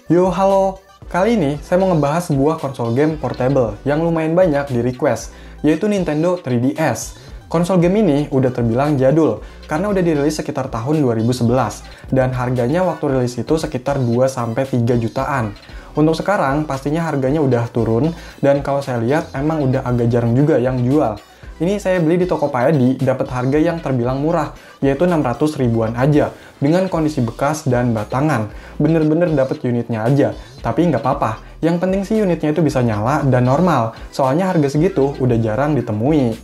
Yo, halo! Kali ini saya mau ngebahas sebuah konsol game portable yang lumayan banyak di request, yaitu Nintendo 3DS. Konsol game ini udah terbilang jadul, karena udah dirilis sekitar tahun 2011, dan harganya waktu rilis itu sekitar 2-3 jutaan. Untuk sekarang, pastinya harganya udah turun, dan kalau saya lihat emang udah agak jarang juga yang jual. Ini saya beli di Tokopedia dapat harga yang terbilang murah, yaitu 600 ribuan aja, dengan kondisi bekas dan batangan. Bener-bener dapet unitnya aja, tapi nggak apa-apa. Yang penting sih unitnya itu bisa nyala dan normal, soalnya harga segitu udah jarang ditemui.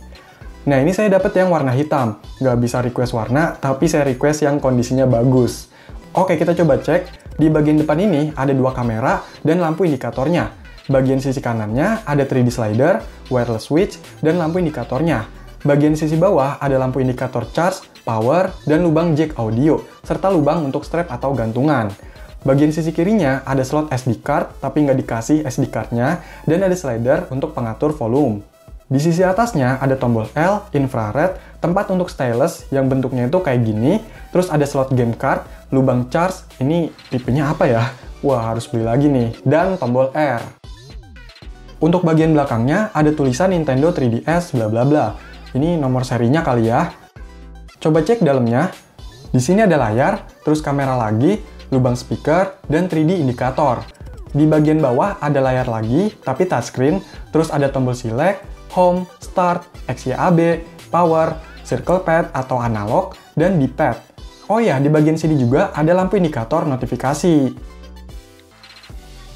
Nah, ini saya dapet yang warna hitam. Nggak bisa request warna, tapi saya request yang kondisinya bagus. Oke, kita coba cek. Di bagian depan ini ada dua kamera dan lampu indikatornya. Bagian sisi kanannya ada 3D slider, wireless switch, dan lampu indikatornya. Bagian sisi bawah ada lampu indikator charge, power, dan lubang jack audio, serta lubang untuk strap atau gantungan. Bagian sisi kirinya ada slot SD card, tapi nggak dikasih SD card-nya, dan ada slider untuk pengatur volume. Di sisi atasnya ada tombol L, infrared, tempat untuk stylus yang bentuknya itu kayak gini, terus ada slot game card, lubang charge, ini tipenya apa ya? Wah, harus beli lagi nih, dan tombol R. Untuk bagian belakangnya ada tulisan Nintendo 3DS bla bla bla. Ini nomor serinya kali ya. Coba cek dalamnya. Di sini ada layar, terus kamera lagi, lubang speaker, dan 3D indikator. Di bagian bawah ada layar lagi, tapi touchscreen, terus ada tombol select, home, start, XYAB, power, circle pad atau analog, dan D-pad. Oh ya, di bagian sini juga ada lampu indikator notifikasi.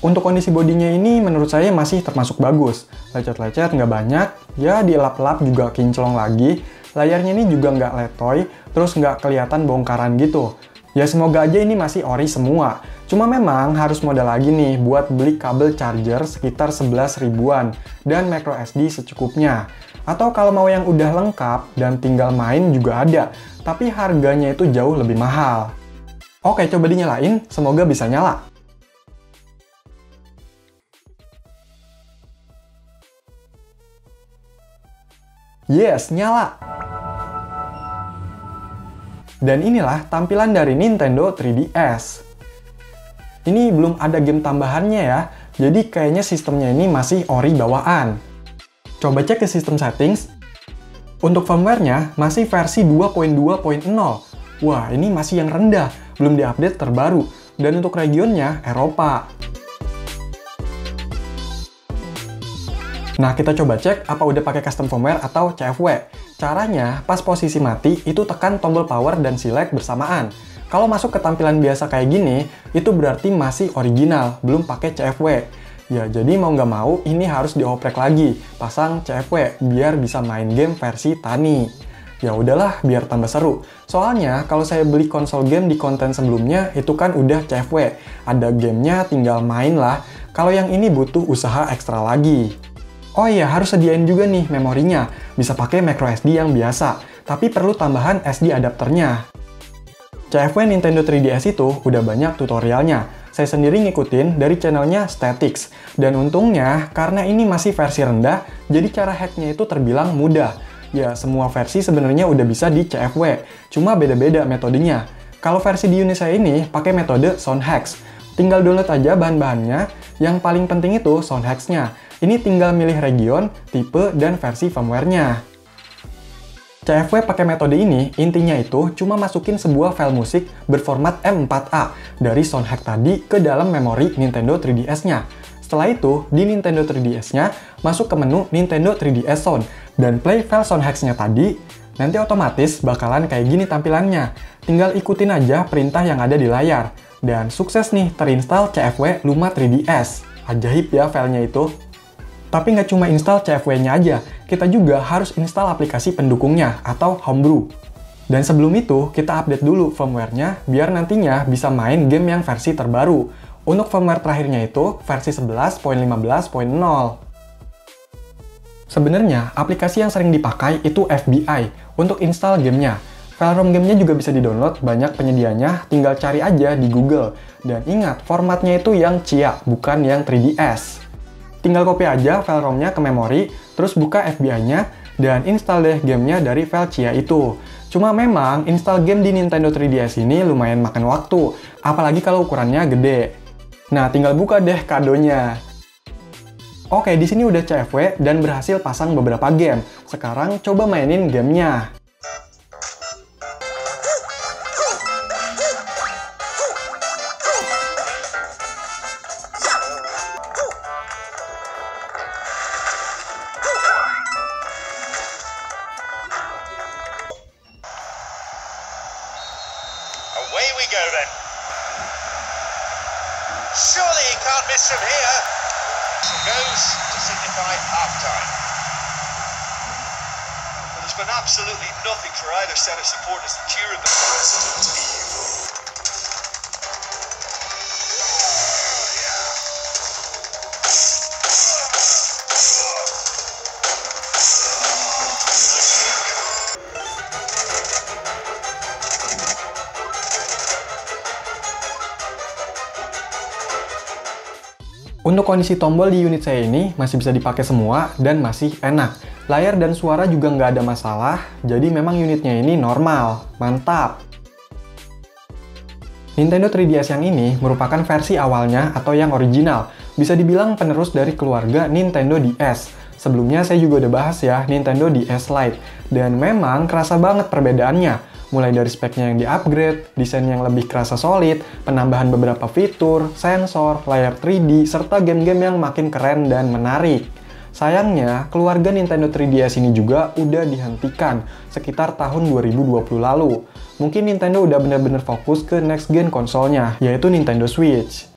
Untuk kondisi bodinya ini menurut saya masih termasuk bagus. Lecet-lecet nggak banyak, ya dielap-elap juga kinclong lagi. Layarnya ini juga nggak letoy, terus nggak kelihatan bongkaran gitu. Ya semoga aja ini masih ori semua. Cuma memang harus modal lagi nih buat beli kabel charger sekitar 11 ribuan dan micro SD secukupnya. Atau kalau mau yang udah lengkap dan tinggal main juga ada, tapi harganya itu jauh lebih mahal. Oke, coba dinyalain, semoga bisa nyala. Yes, nyala! Dan inilah tampilan dari Nintendo 3DS. Ini belum ada game tambahannya ya, jadi kayaknya sistemnya ini masih ori bawaan. Coba cek ke sistem settings. Untuk firmware-nya masih versi 2.2.0. Wah, ini masih yang rendah, belum diupdate terbaru. Dan untuk regionnya, Eropa. Nah, kita coba cek apa udah pakai custom firmware atau CFW. Caranya, pas posisi mati, itu tekan tombol power dan select bersamaan. Kalau masuk ke tampilan biasa kayak gini, itu berarti masih original, belum pakai CFW. Ya, jadi mau nggak mau, ini harus dioprek lagi, pasang CFW, biar bisa main game versi tani. Ya udahlah, biar tambah seru. Soalnya, kalau saya beli konsol game di konten sebelumnya, itu kan udah CFW. Ada gamenya, tinggal main lah. Kalau yang ini butuh usaha ekstra lagi. Oh iya, harus sediain juga nih memorinya. Bisa pakai microSD yang biasa, tapi perlu tambahan SD adapternya. CFW Nintendo 3DS itu udah banyak tutorialnya. Saya sendiri ngikutin dari channelnya Statix. Dan untungnya, karena ini masih versi rendah, jadi cara hacknya itu terbilang mudah. Ya, semua versi sebenarnya udah bisa di CFW, cuma beda-beda metodenya. Kalau versi di unit saya ini pakai metode SoundHacks. Tinggal download aja bahan-bahannya, yang paling penting itu SoundHacks-nya. Ini tinggal milih region, tipe, dan versi firmware-nya. CFW pakai metode ini, intinya itu cuma masukin sebuah file musik berformat M4A dari SoundHack tadi ke dalam memori Nintendo 3DS-nya. Setelah itu, di Nintendo 3DS-nya, masuk ke menu Nintendo 3DS Sound, dan play file SoundHacks-nya tadi, nanti otomatis bakalan kayak gini tampilannya. Tinggal ikutin aja perintah yang ada di layar. Dan sukses nih terinstall CFW Luma 3DS. Ajaib ya filenya itu. Tapi nggak cuma install CFW-nya aja, kita juga harus install aplikasi pendukungnya atau homebrew. Dan sebelum itu, kita update dulu firmware-nya biar nantinya bisa main game yang versi terbaru. Untuk firmware terakhirnya itu versi 11.15.0. Sebenarnya, aplikasi yang sering dipakai itu FBI untuk install gamenya. File ROM gamenya juga bisa di-download, banyak penyedianya, tinggal cari aja di Google. Dan ingat, formatnya itu yang CIA, bukan yang 3DS. Tinggal copy aja file ROM-nya ke memori, terus buka FBI-nya, dan install deh gamenya dari file CIA itu. Cuma memang, install game di Nintendo 3DS ini lumayan makan waktu, apalagi kalau ukurannya gede. Nah, tinggal buka deh kadonya. Oke, di sini udah CFW dan berhasil pasang beberapa game. Sekarang coba mainin gamenya. Away we go then. Surely he can't miss from here. Goes to signify half-time. Well, there's been absolutely nothing for either set of supporters to cheer about. Resident Evil. Untuk kondisi tombol di unit saya ini masih bisa dipakai semua dan masih enak. Layar dan suara juga nggak ada masalah, jadi memang unitnya ini normal. Mantap! Nintendo 3DS yang ini merupakan versi awalnya atau yang original. Bisa dibilang penerus dari keluarga Nintendo DS. Sebelumnya saya juga udah bahas ya Nintendo DS Lite. Dan memang kerasa banget perbedaannya. Mulai dari speknya yang di-upgrade, desain yang lebih kerasa solid, penambahan beberapa fitur, sensor, layar 3D, serta game-game yang makin keren dan menarik. Sayangnya, keluarga Nintendo 3DS ini juga udah dihentikan sekitar tahun 2020 lalu. Mungkin Nintendo udah bener-bener fokus ke next gen konsolnya, yaitu Nintendo Switch.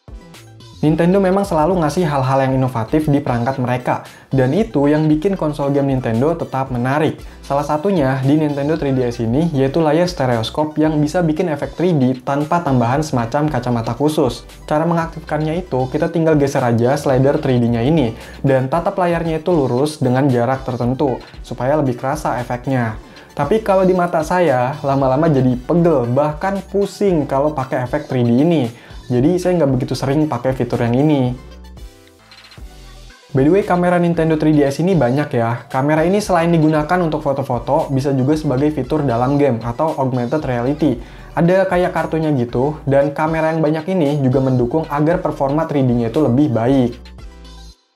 Nintendo memang selalu ngasih hal-hal yang inovatif di perangkat mereka, dan itu yang bikin konsol game Nintendo tetap menarik. Salah satunya di Nintendo 3DS ini yaitu layar stereoskop yang bisa bikin efek 3D tanpa tambahan semacam kacamata khusus. Cara mengaktifkannya itu kita tinggal geser aja slider 3D-nya ini, dan tatap layarnya itu lurus dengan jarak tertentu, supaya lebih kerasa efeknya. Tapi kalau di mata saya, lama-lama jadi pegel, bahkan pusing kalau pakai efek 3D ini. Jadi saya nggak begitu sering pakai fitur yang ini. By the way, kamera Nintendo 3DS ini banyak ya. Kamera ini selain digunakan untuk foto-foto, bisa juga sebagai fitur dalam game atau augmented reality. Ada kayak kartunya gitu, dan kamera yang banyak ini juga mendukung agar performa 3D-nya itu lebih baik.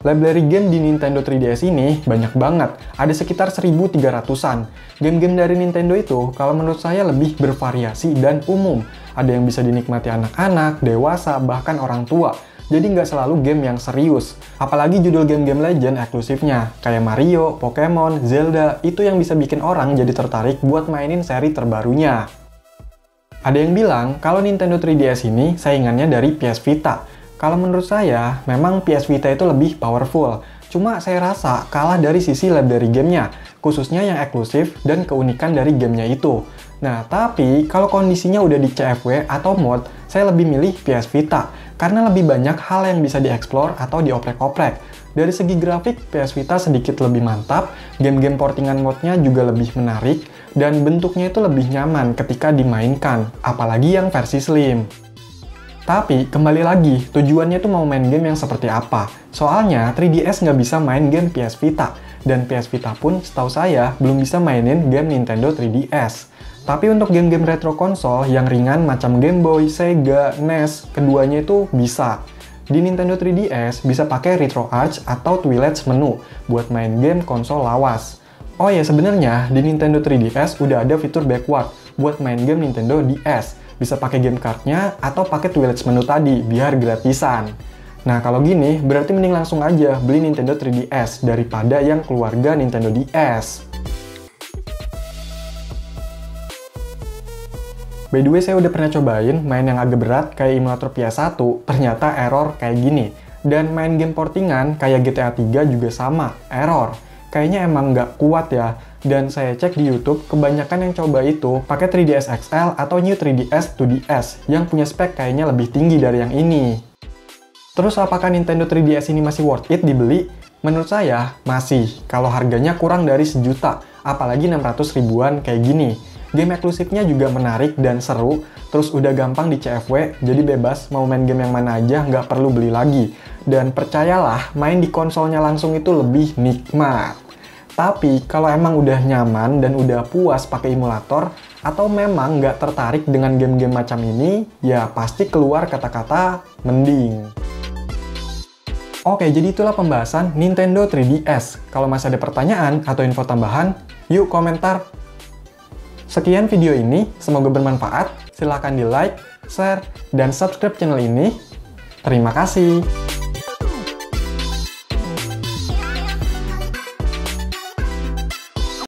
Library game di Nintendo 3DS ini banyak banget, ada sekitar 1.300-an. Game-game dari Nintendo itu, kalau menurut saya lebih bervariasi dan umum. Ada yang bisa dinikmati anak-anak, dewasa, bahkan orang tua. Jadi nggak selalu game yang serius. Apalagi judul game-game legend eksklusifnya, kayak Mario, Pokemon, Zelda, itu yang bisa bikin orang jadi tertarik buat mainin seri terbarunya. Ada yang bilang, kalau Nintendo 3DS ini saingannya dari PS Vita. Kalau menurut saya, memang PS Vita itu lebih powerful. Cuma saya rasa kalah dari sisi library gamenya, khususnya yang eksklusif dan keunikan dari gamenya itu. Nah, tapi kalau kondisinya udah di CFW atau mod, saya lebih milih PS Vita, karena lebih banyak hal yang bisa dieksplor atau dioprek-oprek. Dari segi grafik, PS Vita sedikit lebih mantap, game-game portingan modnya juga lebih menarik, dan bentuknya itu lebih nyaman ketika dimainkan, apalagi yang versi slim. Tapi, kembali lagi, tujuannya tuh mau main game yang seperti apa? Soalnya, 3DS nggak bisa main game PS Vita, dan PS Vita pun, setahu saya, belum bisa mainin game Nintendo 3DS. Tapi untuk game-game retro konsol yang ringan macam Game Boy, Sega, NES, keduanya itu bisa. Di Nintendo 3DS, bisa pakai RetroArch atau Twilight's menu buat main game konsol lawas. Oh ya, sebenarnya, di Nintendo 3DS udah ada fitur backward buat main game Nintendo DS. Bisa pakai game card-nya atau pakai Twilight's menu tadi, biar gratisan. Nah, kalau gini, berarti mending langsung aja beli Nintendo 3DS daripada yang keluarga Nintendo DS. By the way, saya udah pernah cobain main yang agak berat kayak emulator PS1, ternyata error kayak gini. Dan main game portingan kayak GTA 3 juga sama, error. Kayaknya emang nggak kuat ya. Dan saya cek di YouTube, kebanyakan yang coba itu pakai 3DS XL atau New 3DS 2DS yang punya spek kayaknya lebih tinggi dari yang ini. Terus apakah Nintendo 3DS ini masih worth it dibeli? Menurut saya, masih. Kalau harganya kurang dari 1 juta, apalagi 600 ribuan kayak gini. Game eksklusifnya juga menarik dan seru, terus udah gampang di CFW, jadi bebas mau main game yang mana aja, nggak perlu beli lagi. Dan percayalah, main di konsolnya langsung itu lebih nikmat. Tapi, kalau emang udah nyaman dan udah puas pakai emulator, atau memang nggak tertarik dengan game-game macam ini, ya pasti keluar kata-kata mending. Oke, jadi itulah pembahasan Nintendo 3DS. Kalau masih ada pertanyaan atau info tambahan, yuk komentar. Sekian video ini, semoga bermanfaat. Silahkan di like, share, dan subscribe channel ini. Terima kasih.